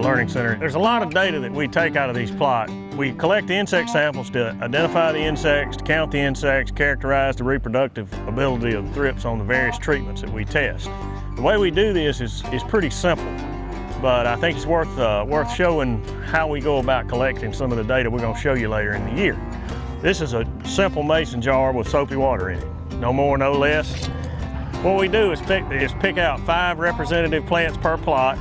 Learning Center. There's a lot of data that we take out of these plots. We collect the insect samples to identify the insects, to count the insects, characterize the reproductive ability of the thrips on the various treatments that we test. The way we do this is pretty simple, but I think it's worth showing how we go about collecting some of the data we're going to show you later in the year. This is a simple mason jar with soapy water in it, no more, no less. What we do is pick out 5 representative plants per plot.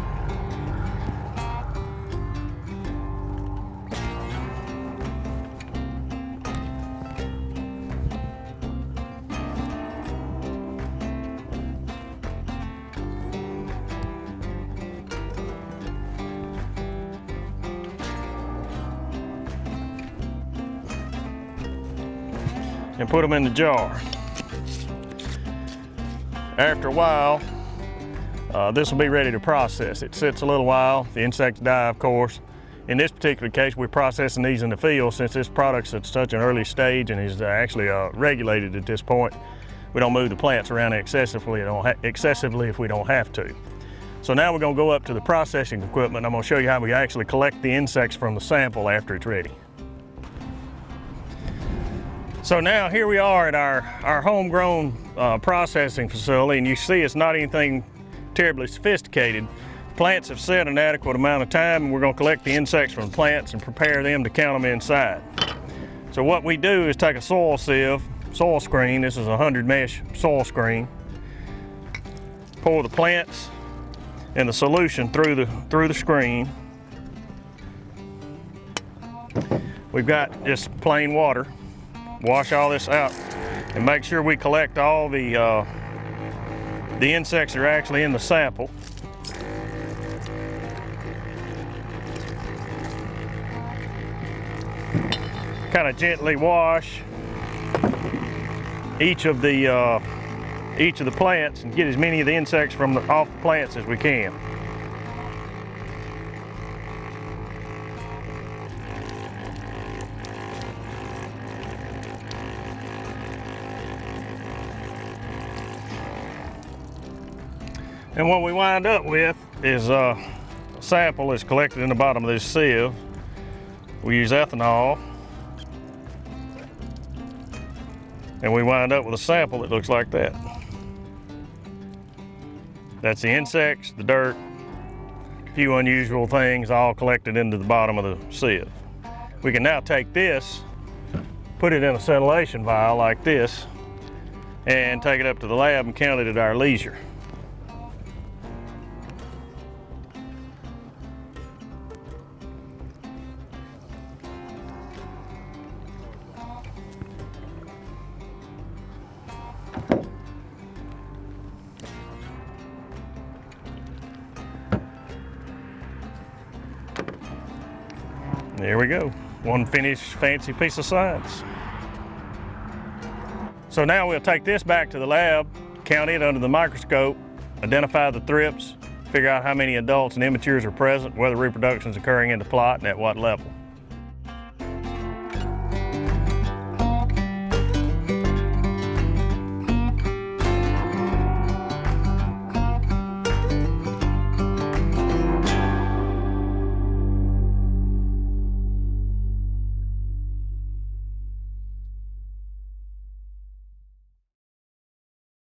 And put them in the jar. After a while, this will be ready to process. It sits a little while, the insects die, of course. In this particular case, we're processing these in the field since this product's at such an early stage and is actually regulated at this point. We don't move the plants around excessively if we don't have to. So now we're going to go up to the processing equipment. I'm going to show you how we actually collect the insects from the sample after it's ready. So now here we are at our homegrown processing facility, and you see it's not anything terribly sophisticated. Plants have set an adequate amount of time, and we're going to collect the insects from the plants and prepare them to count them inside. So what we do is take a soil sieve, soil screen, this is a 100 mesh soil screen, pour the plants and the solution through the screen. We've got just plain water. Wash all this out and make sure we collect all the insects that are actually in the sample. Kind of gently wash each of the plants and get as many of the insects off the plants as we can. And what we wind up with is a sample that's collected in the bottom of this sieve. We use ethanol, and we wind up with a sample that looks like that. That's the insects, the dirt, a few unusual things all collected into the bottom of the sieve. We can now take this, put it in a scintillation vial like this, and take it up to the lab and count it at our leisure. There we go, one finished fancy piece of science. So now we'll take this back to the lab, count it under the microscope, identify the thrips, figure out how many adults and immatures are present, whether reproduction is occurring in the plot and at what level.